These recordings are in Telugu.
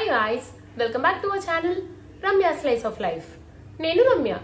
Hi guys, welcome back to our channel Ramya slice of life. నేను రమ్య.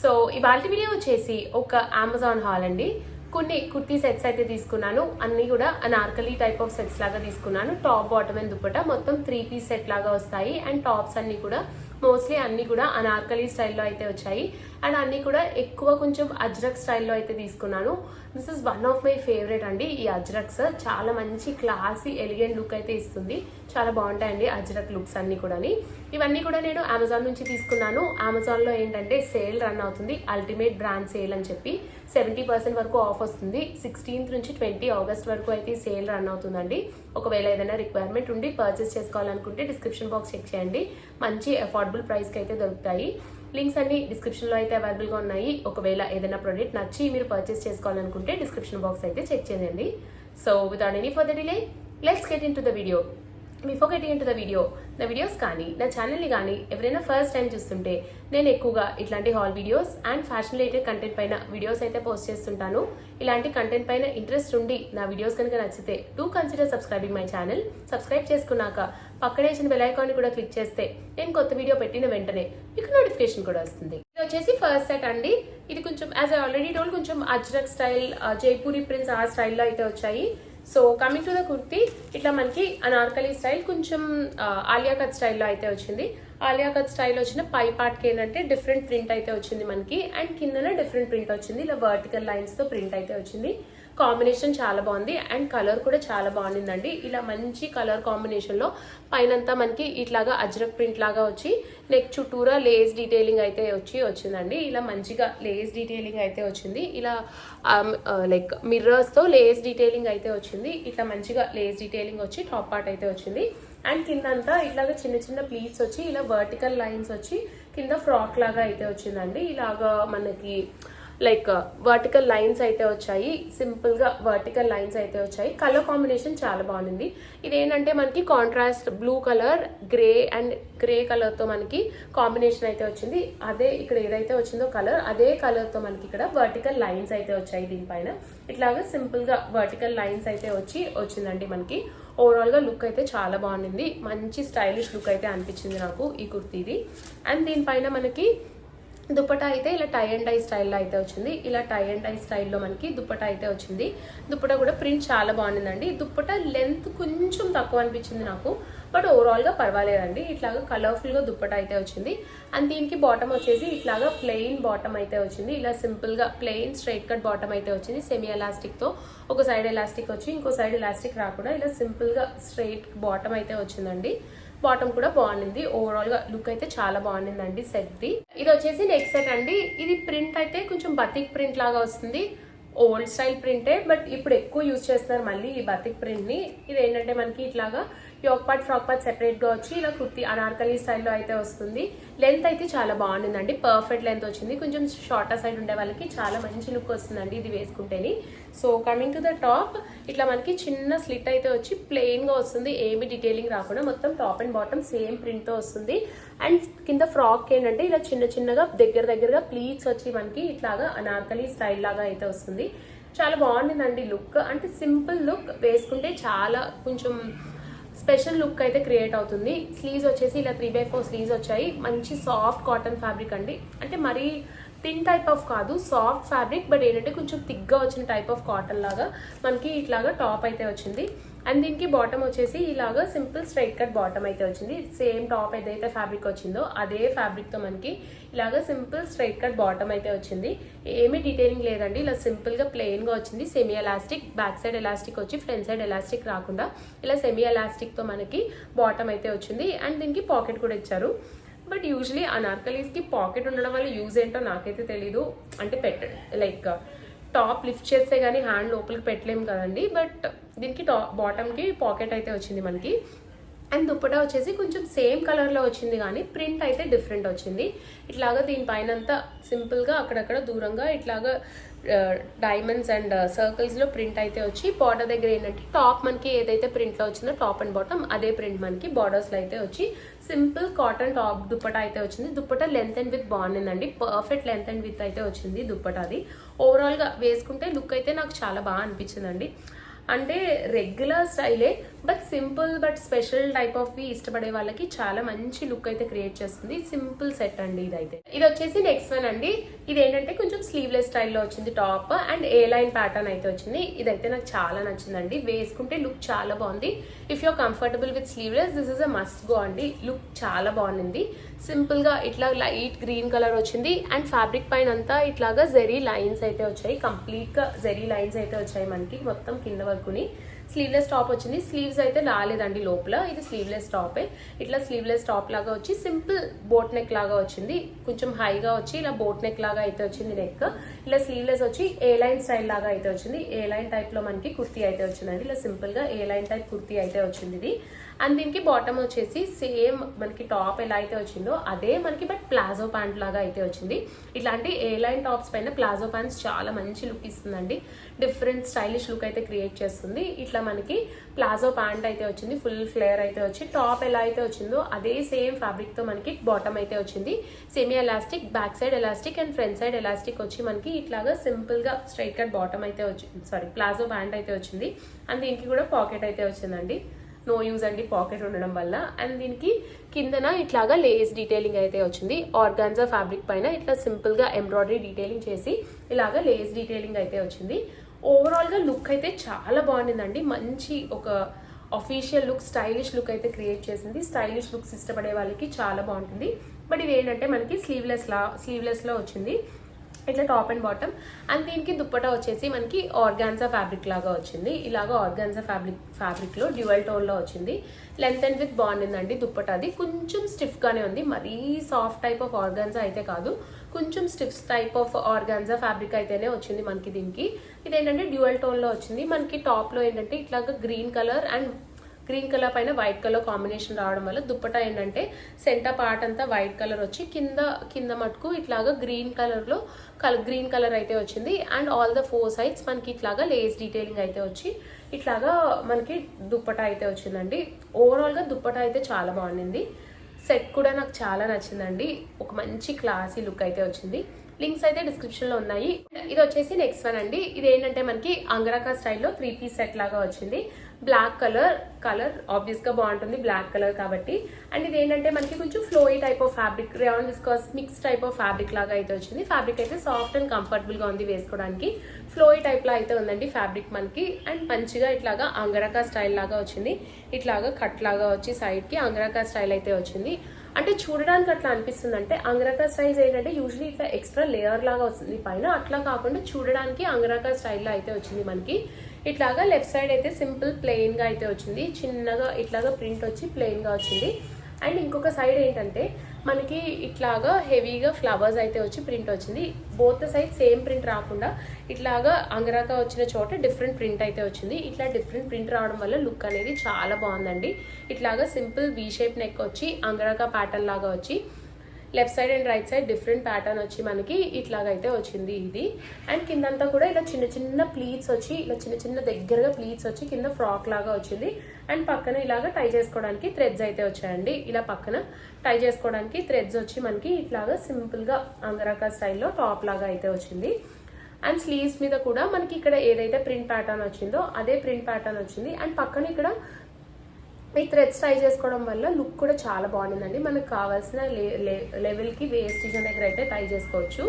సో ఇవాళ వీడియో వచ్చేసి ఒక అమెజాన్ హాల్ అండి. కొన్ని కుర్తీ సెట్స్ అయితే తీసుకున్నాను. అన్ని కూడా అనార్కలి టైప్ ఆఫ్ సెట్స్ లాగా తీసుకున్నాను. టాప్, బాటమ్ అండ్ దుపట్టా మొత్తం 3 పీస్ సెట్ లాగా వస్తాయి. అండ్ టాప్స్ అన్ని కూడా మోస్ట్లీ అన్ని కూడా అనార్కలి స్టైల్లో అయితే వచ్చాయి. అండ్ అన్ని కూడా ఎక్కువ కొంచెం అజ్రక్ స్టైల్లో అయితే తీసుకున్నాను. This is one of my favourite అండి. ఈ అజ్రక్స్ చాలా మంచి క్లాసీ ఎలిగెంట్ లుక్ అయితే ఇస్తుంది. చాలా బాగుంటాయండి అజ్రక్ లుక్స్ అన్ని కూడా. ఇవన్నీ కూడా నేను అమెజాన్ నుంచి తీసుకున్నాను. అమెజాన్లో ఏంటంటే సేల్ రన్ అవుతుంది, అల్టిమేట్ బ్రాండ్ సేల్ అని చెప్పి 70% వరకు ఆఫ్ వస్తుంది. 16th నుంచి 20 ఆగస్ట్ వరకు అయితే సేల్ రన్ అవుతుందండి. ఒకవేళ ఏదైనా రిక్వైర్మెంట్ ఉండి పర్చేస్ చేసుకోవాలనుకుంటే డిస్క్రిప్షన్ బాక్స్ చెక్ చేయండి. మంచి అఫోర్డబుల్ ప్రైస్కి అయితే దొరుకుతాయి. లింక్స్ అన్ని డిస్క్రిప్షన్లో అయితే అవైలబుల్గా ఉన్నాయి. ఒకవేళ ఏదైనా ప్రోడక్ట్ నచ్చి మీరు పర్చేస్ చేసుకోవాలనుకుంటే డిస్క్రిప్షన్ బాక్స్ అయితే చెక్ చేయండి. So without any further delay, let's get in to the video. Before getting in to the videos కానీ నా ఛానల్ని కానీ ఎవరైనా ఫస్ట్ టైం చూస్తుంటే నేను ఎక్కువగా ఇట్లాంటి hall videos and fashion related content పైన వీడియోస్ అయితే పోస్ట్ చేస్తుంటాను. ఇలాంటి కంటెంట్ పైన ఇంట్రెస్ట్ ఉండి నా వీడియోస్ కనుక నచ్చితే do consider subscribing my channel. Subscribe చేసుకున్నాక పక్కనే వచ్చిన బెల్ ఐకాన్ కూడా క్లిక్ చేస్తే నేను కొత్త వీడియో పెట్టిన వెంటనే మీకు నోటిఫికేషన్ కూడా వస్తుంది. ఇది వచ్చేసి ఫస్ట్ సెట్ అండి. ఇది కొంచెం యాజ్ ఐ ఆల్రెడీ టోల్డ్ కొంచెం అజ్రక్ స్టైల్, జైపూరి ప్రింట్స్ ఆ స్టైల్లో అయితే వచ్చాయి. So coming to the kurti, ఇట్లా మనకి అనార్కలి స్టైల్ కొంచెం ఆలియా కట్ స్టైల్లో అయితే వచ్చింది. ఆలియా కట్ స్టైల్ వచ్చిన పై పార్ట్కి ఏంటంటే డిఫరెంట్ ప్రింట్ అయితే వచ్చింది మనకి. అండ్ కిందన డిఫరెంట్ ప్రింట్ వచ్చింది. ఇలా వర్టికల్ లైన్స్తో ప్రింట్ అయితే వచ్చింది. కాంబినేషన్ చాలా బాగుంది అండ్ కలర్ కూడా చాలా బాగుండిందండి. ఇలా మంచి కలర్ కాంబినేషన్లో పైనంతా మనకి ఇట్లాగా అజ్రక్ ప్రింట్ లాగా వచ్చి నెక్ చుట్టూరా లేస్ డీటెయిలింగ్ అయితే వచ్చిందండి. ఇలా మంచిగా లేస్ డీటెయిలింగ్ అయితే వచ్చింది. ఇలా లైక్ మిర్రర్స్తో లేస్ డీటెయిలింగ్ అయితే వచ్చింది. ఇట్లా మంచిగా లేస్ డీటెయిలింగ్ వచ్చి టాప్ పార్ట్ అయితే వచ్చింది. అండ్ కిందంతా ఇట్లాగా చిన్న చిన్న ప్లీట్స్ వచ్చి ఇలా వర్టికల్ లైన్స్ వచ్చి కింద ఫ్రాక్ లాగా అయితే వచ్చిందండి. ఇలాగా మనకి లైక్ వర్టికల్ లైన్స్ అయితే వచ్చాయి. సింపుల్ గా వర్టికల్ లైన్స్ అయితే వచ్చాయి. కలర్ కాంబినేషన్ చాలా బాగుంది. ఇదేంటంటే మనకి contrast blue colour, grey colour తో మనకి కాంబినేషన్ అయితే వచ్చింది. అదే ఇక్కడ ఏదైతే వచ్చిందో కలర్, అదే కలర్ తో మనకి ఇక్కడ వర్టికల్ లైన్స్ అయితే వచ్చాయి. దీనిపైన ఇట్లాగా సింపుల్ గా వర్టికల్ లైన్స్ అయితే వచ్చిందండి మనకి. ఓవరాల్ గా లుక్ అయితే చాలా బాగుంది. మంచి స్టైలిష్ లుక్ అయితే అనిపించింది నాకు ఈ కుర్తీది. అండ్ దీనిపైన మనకి దుపట్టా అయితే ఇలా టై అండ్ డై స్టైల్లో అయితే వచ్చింది. ఇలా టై అండ్ డై స్టైల్లో మనకి దుపట్టా అయితే వచ్చింది. దుపట్టా కూడా ప్రింట్ చాలా బాగుండిందండి. దుపట్టా లెంత్ కొంచెం తక్కువ అనిపించింది నాకు, బట్ ఓవరాల్గా పర్వాలేదండి. ఇట్లాగా కలర్ఫుల్గా దుపట్టా అయితే వచ్చింది. అండ్ దీనికి బాటమ్ వచ్చేసి ఇట్లాగా ప్లెయిన్ బాటమ్ అయితే వచ్చింది. ఇలా సింపుల్గా ప్లెయిన్ స్ట్రైట్ కట్ బాటమ్ అయితే వచ్చింది. సెమీ ఎలాస్టిక్తో ఒక సైడ్ ఎలాస్టిక్ వచ్చి ఇంకో సైడ్ ఎలాస్టిక్ రాకుండా ఇలా సింపుల్గా స్ట్రైట్ బాటమ్ అయితే వచ్చిందండి. బాటమ్ కూడా బాగుంది. ఓవరాల్ గా లుక్ అయితే చాలా బాగుండిందండి సెట్ ది. ఇది వచ్చేసి నెక్స్ట్ సెట్ అండి. ఇది ప్రింట్ అయితే కొంచెం బతిక్ ప్రింట్ లాగా వస్తుంది. ఓల్డ్ స్టైల్ ప్రింటే, బట్ ఇప్పుడు ఎక్కువ యూజ్ చేస్తున్నారు మళ్ళీ ఈ బతిక్ ప్రింట్ ని. ఇది ఏంటంటే మనకి ఇట్లాగా yoke part, frock part separate గా వచ్చి ఇలా కుర్తీ అనార్కలి స్టైల్లో అయితే వస్తుంది. లెంత్ అయితే చాలా బాగుండిందండి. పర్ఫెక్ట్ లెంత్ వచ్చింది. కొంచెం షార్టర్ సైడ్ ఉండే వాళ్ళకి చాలా మంచి లుక్ వస్తుందండి ఇది వేసుకుంటేని. So coming to the top, ఇట్లా మనకి చిన్న స్లిట్ అయితే వచ్చి ప్లెయిన్ గా వస్తుంది. ఏమి డీటెయిలింగ్ రాకుండా మొత్తం top and bottom same print తో వస్తుంది. అండ్ కింద ఫ్రాక్ ఏంటంటే ఇలా చిన్నగా దగ్గరగా ప్లీట్స్ వచ్చి మనకి ఇట్లాగా అనార్కలి స్టైల్ లాగా అయితే వస్తుంది. చాలా బాగుండిందండి లుక్. అంటే సింపుల్ లుక్, వేసుకుంటే చాలా కొంచెం స్పెషల్ లుక్ అయితే క్రియేట్ అవుతుంది. స్లీవ్స్ వచ్చేసి ఇలా 3/4 స్లీవ్స్ వచ్చాయి. మంచి సాఫ్ట్ కాటన్ ఫ్యాబ్రిక్ అండి. అంటే మరీ థిన్ టైప్ ఆఫ్ కాదు, సాఫ్ట్ ఫ్యాబ్రిక్, బట్ ఏంటంటే కొంచెం థిక్గా వచ్చిన టైప్ ఆఫ్ కాటన్ లాగా మనకి ఇట్లాగా టాప్ అయితే వచ్చింది. అండ్ దీనికి బాటమ్ వచ్చేసి ఇలాగా సింపుల్ స్ట్రైట్ కట్ బాటమ్ అయితే వచ్చింది. సేమ్ టాప్ ఏదైతే ఫ్యాబ్రిక్ వచ్చిందో అదే ఫ్యాబ్రిక్ తో మనకి ఇలాగా సింపుల్ స్ట్రైట్ కట్ బాటమ్ అయితే వచ్చింది. ఏమీ డీటెయిలింగ్ లేదండి. ఇలా సింపుల్ గా ప్లెయిన్ గా వచ్చింది. Semi elastic, back side elastic వచ్చి ఫ్రంట్ సైడ్ ఎలాస్టిక్ రాకుండా ఇలా సెమీ ఎలాస్టిక్ తో మనకి బాటమ్ అయితే వచ్చింది. అండ్ దీనికి పాకెట్ కూడా ఇచ్చారు. బట్ యూజువలీ అనార్కలీస్కి పాకెట్ ఉండడం వల్ల యూజ్ ఏంటో నాకైతే తెలీదు. అంటే లైక్ టాప్ లిఫ్ట్ చేస్తే కానీ హ్యాండ్ లోపలికి పెట్టలేము కదండి. బట్ దీనికి బాటమ్కి పాకెట్ అయితే వచ్చింది మనకి. అండ్ దుపట్టా వచ్చేసి కొంచెం సేమ్ కలర్లో వచ్చింది కానీ ప్రింట్ అయితే డిఫరెంట్ వచ్చింది. ఇట్లాగా దీనిపైన అంతా సింపుల్గా అక్కడక్కడ దూరంగా ఇట్లాగా డైమండ్స్ అండ్ సర్కిల్స్లో ప్రింట్ అయితే వచ్చి బార్డర్ దగ్గర ఏంటంటే టాప్ మనకి ఏదైతే ప్రింట్లో వచ్చిందో టాప్ అండ్ బాటమ్ అదే ప్రింట్ మనకి బార్డర్స్లో అయితే వచ్చి సింపుల్ కాటన్ టాప్ దుపట్టా అయితే వచ్చింది. దుపట్టా లెంత్ అండ్ విత్ బాగుందండి. పర్ఫెక్ట్ లెంత్ అండ్ విత్ అయితే వచ్చింది దుపట్టాది. ఓవరాల్గా వేసుకుంటే లుక్ అయితే నాకు చాలా బాగా అనిపించిందండి. అంటే రెగ్యులర్ స్టైలే but simple but special type of వి ఇష్టపడే వాళ్ళకి చాలా మంచి లుక్ అయితే క్రియేట్ చేస్తుంది. సింపుల్ సెట్ అండి ఇదైతే. ఇది వచ్చేసి నెక్స్ట్ వన్ అండి. ఇది ఏంటంటే కొంచెం స్లీవ్లెస్ స్టైల్లో వచ్చింది top and A line pattern అయితే వచ్చింది. ఇదైతే నాకు చాలా నచ్చిందండి, వేసుకుంటే లుక్ చాలా బాగుంది. If you're comfortable with sleeveless this is a must go అండి. లుక్ చాలా బాగుంది. సింపుల్ గా ఇట్లా లైట్ గ్రీన్ కలర్ వచ్చింది అండ్ ఫ్యాబ్రిక్ పైన అంతా ఇట్లాగా జెరీ లైన్స్ అయితే వచ్చాయి. కంప్లీట్ గా జెరీ లైన్స్ అయితే వచ్చాయి మనకి మొత్తం కింద వరకుని. స్లీవ్లెస్ టాప్ వచ్చింది. స్లీవ్స్ అయితే రాలేదండి లోపల, ఇది స్లీవ్లెస్ టాపే. ఇట్లా స్లీవ్లెస్ టాప్ లాగా వచ్చి సింపుల్ బోట్ నెక్ లాగా వచ్చింది. కొంచెం హైగా వచ్చి ఇలా బోట్ నెక్ లాగా అయితే వచ్చింది నెక్. ఇలా స్లీవ్లెస్ వచ్చి ఏ లైన్ స్టైల్ లాగా అయితే వచ్చింది. ఏ లైన్ టైప్ లో మనకి కుర్తీ అయితే వచ్చిందండి. ఇలా సింపుల్ గా ఏ లైన్ టైప్ కుర్తీ అయితే వచ్చింది ఇది. అండ్ దీనికి బాటమ్ వచ్చేసి సేమ్ మనకి టాప్ ఎలా అయితే వచ్చిందో అదే మనకి బట్ ప్లాజో ప్యాంట్ లాగా అయితే వచ్చింది. ఇట్లాంటి ఏ లైన్ టాప్స్ పైన ప్లాజో ప్యాంట్స్ చాలా మంచి లుక్ ఇస్తుందండి. డిఫరెంట్ స్టైలిష్ లుక్ అయితే క్రియేట్ చేస్తుంది. ఇట్లా మనకి ప్లాజో ప్యాంట్ అయితే వచ్చింది, ఫుల్ ఫ్లేర్ అయితే వచ్చి టాప్ ఎలా అయితే వచ్చిందో అదే సేమ్ ఫ్యాబ్రిక్ తో మనకి బాటమ్ అయితే వచ్చింది. Semi elastic, back side elastic and front side elastic వచ్చి మనకి ఇట్లాగా సింపుల్ గా స్ట్రైట్ కట్ బాటమ్ అయితే వచ్చింది, సారీ ప్లాజో ప్యాంట్ అయితే వచ్చింది. అండ్ దీనికి కూడా పాకెట్ అయితే వచ్చిందండి. నో యూజ్ అండి పాకెట్ ఉండడం వల్ల. అండ్ దీనికి కిందన ఇట్లాగా లేస్ డీటెయిలింగ్ అయితే వచ్చింది. ఆర్గాన్జా ఫ్యాబ్రిక్ పైన ఇట్లా సింపుల్ గా ఎంబ్రాయిడరీ డీటెయిలింగ్ చేసి ఇలాగా లేస్ డీటెయిలింగ్ అయితే వచ్చింది. ఓవరాల్ గా లుక్ అయితే చాలా బాగుండిందండి. మంచి ఒక అఫీషియల్ లుక్, స్టైలిష్ లుక్ అయితే క్రియేట్ చేసింది. స్టైలిష్ లుక్స్ ఇష్టపడే వాళ్ళకి చాలా బాగుంటుంది. బట్ ఇది ఏంటంటే మనకి స్లీవ్లెస్ లో వచ్చింది ఇట్లా టాప్ అండ్ బాటమ్. అండ్ దీనికి దుప్పటా వచ్చేసి మనకి ఆర్గాన్జా ఫ్యాబ్రిక్ లాగా వచ్చింది. ఇలాగా ఆర్గాన్జా ఫ్యాబ్రిక్ లో డ్యూయల్ టోన్ లో వచ్చింది. లెంత్ అండ్ విత్ బాగుండిందండి. దుప్పటాది కొంచెం స్టిఫ్ గానే ఉంది, మరీ సాఫ్ట్ టైప్ ఆఫ్ ఆర్గాన్జా అయితే కాదు, కొంచెం stiff type of organza fabric అయితేనే వచ్చింది మనకి. దీనికి ఇదేంటంటే డ్యూయల్ టోన్ లో వచ్చింది. మనకి టాప్ లో ఏంటంటే ఇట్లాగా green colour and green colour పైన వైట్ కలర్ కాంబినేషన్ రావడం వల్ల దుప్పటా ఏంటంటే సెంటర్ పార్ట్ అంతా వైట్ కలర్ వచ్చి కింద మటుకు ఇట్లాగా గ్రీన్ కలర్ అయితే వచ్చింది. అండ్ ఆల్ ద 4 సైడ్స్ మనకి ఇట్లాగా లేస్ డీటెయిలింగ్ అయితే వచ్చి ఇట్లాగా మనకి దుప్పటా అయితే వచ్చిందండి. ఓవరాల్ గా దుప్పటా అయితే చాలా బాగుంది. సెట్ కూడా నాకు చాలా నచ్చిందండి. ఒక మంచి క్లాసీ లుక్ అయితే వచ్చింది. లింక్స్ అయితే డిస్క్రిప్షన్ లో ఉన్నాయి. ఇది వచ్చేసి నెక్స్ట్ వన్ అండి. ఇది ఏంటంటే మనకి అంగరకా స్టైల్లో 3 పీస్ సెట్ లాగా వచ్చింది. బ్లాక్ కలర్ ఆబ్వియస్ గా బాగుంటుంది బ్లాక్ కలర్ కాబట్టి. అండ్ ఇది ఏంటంటే మనకి కొంచెం ఫ్లోయి type of fabric, rayon viscous mix type of fabric లాగా అయితే వచ్చింది. ఫ్యాబ్రిక్ అయితే సాఫ్ట్ అండ్ కంఫర్టబుల్ గా ఉంది వేసుకోవడానికి. ఫ్లోయి టైప్ లా అయితే ఉందండి ఫ్యాబ్రిక్ మనకి. అండ్ మంచిగా ఇట్లాగా అంగరకా స్టైల్ లాగా వచ్చింది. ఇట్లాగా కట్ లాగా వచ్చి సైడ్ కి అంగరకా స్టైల్ అయితే వచ్చింది. అంటే చూడడానికి అట్లా అనిపిస్తుంది, అంటే అంగరకా స్టైల్స్ ఏంటంటే యూజువలీ ఇట్లా ఎక్స్ట్రా లేయర్ లాగా వస్తుంది పైన, అట్లా కాకుండా చూడడానికి అంగరకా స్టైల్లో అయితే వచ్చింది మనకి. ఇట్లాగా లెఫ్ట్ సైడ్ అయితే సింపుల్ ప్లెయిన్ గా అయితే వచ్చింది, చిన్నగా ఇట్లాగా ప్రింట్ వచ్చి ప్లెయిన్ గా వచ్చింది. అండ్ ఇంకొక సైడ్ ఏంటంటే మనకి ఇట్లాగా హెవీగా ఫ్లవర్స్ అయితే వచ్చి ప్రింట్ వచ్చింది. బోత్ సైడ్ సేమ్ ప్రింట్ రాకుండా ఇట్లాగా అంగరాక వచ్చిన చోట డిఫరెంట్ ప్రింట్ అయితే వచ్చింది. ఇట్లా డిఫరెంట్ ప్రింట్ రావడం వల్ల లుక్ అనేది చాలా బాగుందండి. ఇట్లాగా సింపుల్ వీ షేప్ నెక్ వచ్చి అంగరాక ప్యాటర్న్ లాగా వచ్చి left side and right side different pattern వచ్చి మనకి ఇట్లాగైతే వచ్చింది ఇది. అండ్ కిందంతా కూడా ఇలా చిన్న చిన్న ప్లీట్స్ వచ్చి ఇలా చిన్న దగ్గరగా ప్లీట్స్ వచ్చి కింద ఫ్రాక్ లాగా వచ్చింది. అండ్ పక్కన ఇలాగా టై చేసుకోవడానికి థ్రెడ్స్ అయితే వచ్చాయండి. ఇలా పక్కన టై చేసుకోవడానికి థ్రెడ్స్ వచ్చి మనకి ఇట్లాగా సింపుల్ గా అంగరాక స్టైల్లో టాప్ లాగా అయితే వచ్చింది. అండ్ స్లీవ్స్ మీద కూడా మనకి ఇక్కడ ఏదైతే ప్రింట్ ప్యాటర్న్ వచ్చిందో అదే ప్రింట్ ప్యాటర్న్ వచ్చింది. అండ్ పక్కన ఇక్కడ ఈ థ్రెడ్స్ టై చేసుకోవడం వల్ల లుక్ కూడా చాలా బాగుంటుందండి. మనకు కావాల్సిన లెవెల్కి వేస్ట్ డిజైన్ దగ్గర అయితే టై చేసుకోవచ్చు.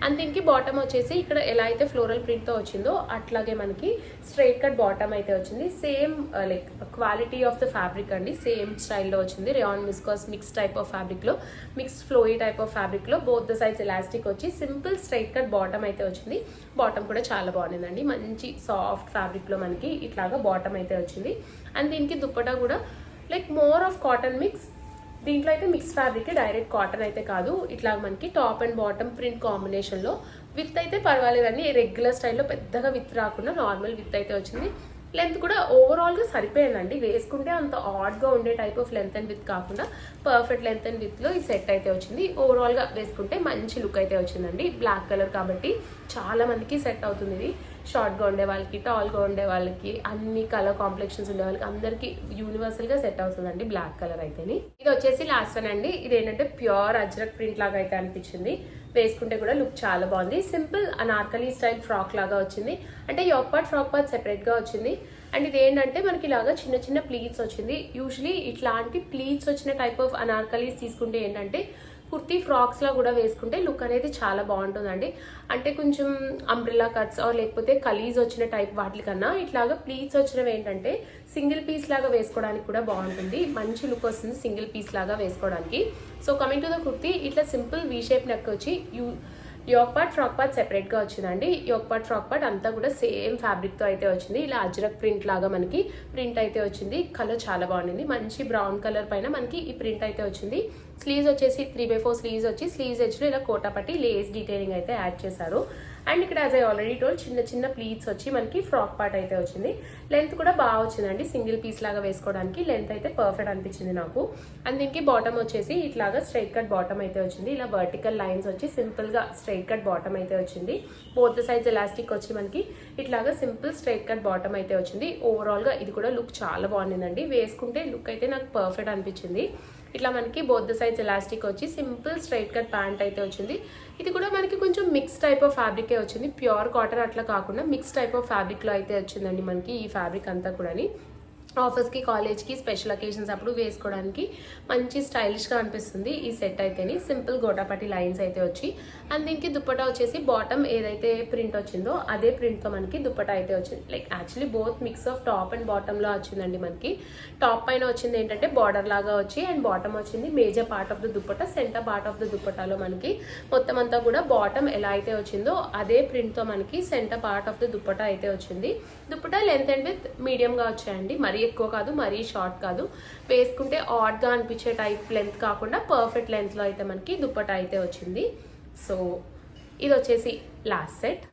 అండ్ దీనికి బాటమ్ వచ్చేసి ఇక్కడ ఎలా అయితే ఫ్లోరల్ ప్రింట్తో వచ్చిందో అట్లాగే మనకి స్ట్రైట్ కట్ బాటమ్ అయితే వచ్చింది. Same like quality of the fabric అండి, సేమ్ స్టైల్లో వచ్చింది. Rayon viscous mix type of ఫ్యాబ్రిక్లో, మిక్స్డ్ ఫ్లోయీ టైప్ ఆఫ్ ఫ్యాబ్రిక్లో బోత్ ద సైడ్స్ ఎలాస్టిక్ వచ్చి సింపుల్ స్ట్రైట్ కట్ బాటమ్ అయితే వచ్చింది. బాటమ్ కూడా చాలా బాగుందండి, మంచి సాఫ్ట్ ఫ్యాబ్రిక్లో మనకి ఇట్లాగా బాటమ్ అయితే వచ్చింది. అండ్ దీనికి దుప్పటా కూడా like more of cotton mix. దీంట్లో అయితే మిక్స్ ఫ్యాబ్రిక్, డైరెక్ట్ కాటన్ అయితే కాదు. ఇట్లా మనకి టాప్ అండ్ బాటమ్ ప్రింట్ కాంబినేషన్లో విత్ అయితే పర్వాలేదండి, రెగ్యులర్ స్టైల్లో పెద్దగా విత్ రాకుండా నార్మల్ విత్ అయితే వచ్చింది. లెంత్ కూడా ఓవరాల్గా సరిపోయిందండి, వేసుకుంటే అంత ఆడ్గా ఉండే type of length and with కాకుండా పర్ఫెక్ట్ లెంత్ అండ్ విత్లో ఈ సెట్ అయితే వచ్చింది. ఓవరాల్గా వేసుకుంటే మంచి లుక్ అయితే వచ్చిందండి. బ్లాక్ కలర్ కాబట్టి చాలా మందికి సెట్ అవుతుంది ఇది. షార్ట్గా ఉండే వాళ్ళకి, టాల్గా ఉండే వాళ్ళకి, అన్ని కలర్ కాంప్లెక్షన్స్ ఉండే వాళ్ళకి అందరికీ యూనివర్సల్గా సెట్ అవుతుందండి బ్లాక్ కలర్ అయితేని. ఇది వచ్చేసి లాస్ట్ వన్ అండి. ఇది ఏంటంటే ప్యూర్ అజ్రక్ ప్రింట్ లాగా అయితే అనిపించింది. వేసుకుంటే కూడా లుక్ చాలా బాగుంది. సింపుల్ అనార్కలి స్టైల్ ఫ్రాక్ లాగా వచ్చింది. అంటే యోక్ పార్ట్ ఫ్రాక్ పార్ట్ సెపరేట్గా వచ్చింది. అండ్ ఇది ఏంటంటే మనకి ఇలాగా చిన్న చిన్న ప్లీట్స్ వచ్చింది. యూజువలీ ఇట్లాంటి ప్లీట్స్ వచ్చిన టైప్ ఆఫ్ అనార్కలీస్ తీసుకుంటే ఏంటంటే కుర్తీ ఫ్రాక్స్లా కూడా వేసుకుంటే లుక్ అనేది చాలా బాగుంటుందండి. అంటే కొంచెం అంబ్రెల్లా కట్స్ లేకపోతే కలీజ్ వచ్చిన టైప్ వాటికన్నా ఇట్లాగా ప్లీట్స్ వచ్చినవి ఏంటంటే సింగిల్ పీస్ లాగా వేసుకోవడానికి కూడా బాగుంటుంది. మంచి లుక్ వస్తుంది సింగిల్ పీస్ లాగా వేసుకోవడానికి. So coming to the kurti, ఇట్లా సింపుల్ వీ షేప్ నెక్ వచ్చి యోక్ పార్ట్ ఫ్రాక్ పార్ట్ సెపరేట్గా వచ్చిందండి. యోక్ పార్ట్ ఫ్రాక్ పార్ట్ అంతా కూడా సేమ్ ఫ్యాబ్రిక్తో అయితే వచ్చింది. ఇలా అజ్రక్ ప్రింట్ లాగా మనకి ప్రింట్ అయితే వచ్చింది. కలర్ చాలా బాగుంది. మంచి బ్రౌన్ కలర్ పైన మనకి ఈ ప్రింట్ అయితే వచ్చింది. స్లీవ్స్ వచ్చేసి 3/4 స్లీవ్స్ వచ్చి స్లీవ్స్ ఎడ్జ్లో ఇలా కోటా పట్టి లేస్ డీటెయిలింగ్ అయితే యాడ్ చేశారు. అండ్ ఇక్కడ యాజ్ ఐ ఆల్రెడీ టోల్ చిన్న చిన్న ప్లీట్స్ వచ్చి మనకి ఫ్రాక్ పార్ట్ అయితే వచ్చింది. లెంత్ కూడా బాగా వచ్చిందండి. సింగిల్ పీస్ లాగా వేసుకోవడానికి లెంత్ అయితే పర్ఫెక్ట్ అనిపించింది నాకు. అండ్ దీనికి బాటమ్ వచ్చేసి ఇట్లాగా స్ట్రైట్ కట్ బాటమ్ అయితే వచ్చింది. ఇలా వర్టికల్ లైన్స్ వచ్చి సింపుల్ గా స్ట్రైట్ కట్ బాటమ్ అయితే వచ్చింది. బోత్ సైడ్స్ ఎలాస్టిక్ వచ్చి మనకి ఇట్లాగా సింపుల్ స్ట్రైట్ కట్ బాటమ్ అయితే వచ్చింది. ఓవరాల్ గా ఇది కూడా లుక్ చాలా బాగుండిందండి. వేసుకుంటే లుక్ అయితే నాకు పర్ఫెక్ట్ అనిపించింది. ఇట్లా మనకి బోత్ సైడ్స్ ఎలాస్టిక్ వచ్చి సింపుల్ స్ట్రైట్ కట్ ప్యాంట్ అయితే వచ్చింది. ఇది కూడా మనకి కొంచెం మిక్స్ టైప్ ఆఫ్ ఫ్యాబ్రికే వచ్చింది. ప్యూర్ కాటన్ అట్లా కాకుండా మిక్స్ టైప్ ఆఫ్ ఫ్యాబ్రిక్లో అయితే వచ్చిందండి మనకి ఈ ఫ్యాబ్రిక్ అంతా కూడా. ఆఫీస్కి కాలేజ్కి స్పెషల్ అకేషన్స్ అప్పుడు వేసుకోవడానికి మంచి స్టైలిష్గా అనిపిస్తుంది ఈ సెట్ అయితేని. సింపుల్ గోటాపట్టి లైన్స్ అయితే వచ్చి అండ్ దీనికి దుప్పటా వచ్చేసి బాటమ్ ఏదైతే ప్రింట్ వచ్చిందో అదే ప్రింట్తో మనకి దుప్పటా అయితే వచ్చింది. Like actually both mix of top and బాటంలో వచ్చిందండి మనకి. టాప్ పైన వచ్చింది ఏంటంటే బార్డర్ లాగా వచ్చి అండ్ బాటమ్ వచ్చింది major part of the dupatta. Center part of the దుప్పటాలో మనకి మొత్తం అంతా కూడా బాటమ్ ఎలా అయితే వచ్చిందో అదే ప్రింట్తో మనకి centre part of the dupatta అయితే వచ్చింది. దుప్పటా లెంత్ అండ్ విత్ మీడియంగా వచ్చాయండి. మరీ ఎక్కువ కాదు మరీ షార్ట్ కాదు. వేసుకుంటే ఆడ్గా అనిపించే టైప్ లెంత్ కాకుండా పర్ఫెక్ట్ లెంత్లో అయితే మనకి దుప్పటా అయితే వచ్చింది. సో ఇది వచ్చేసి లాస్ట్ సెట్.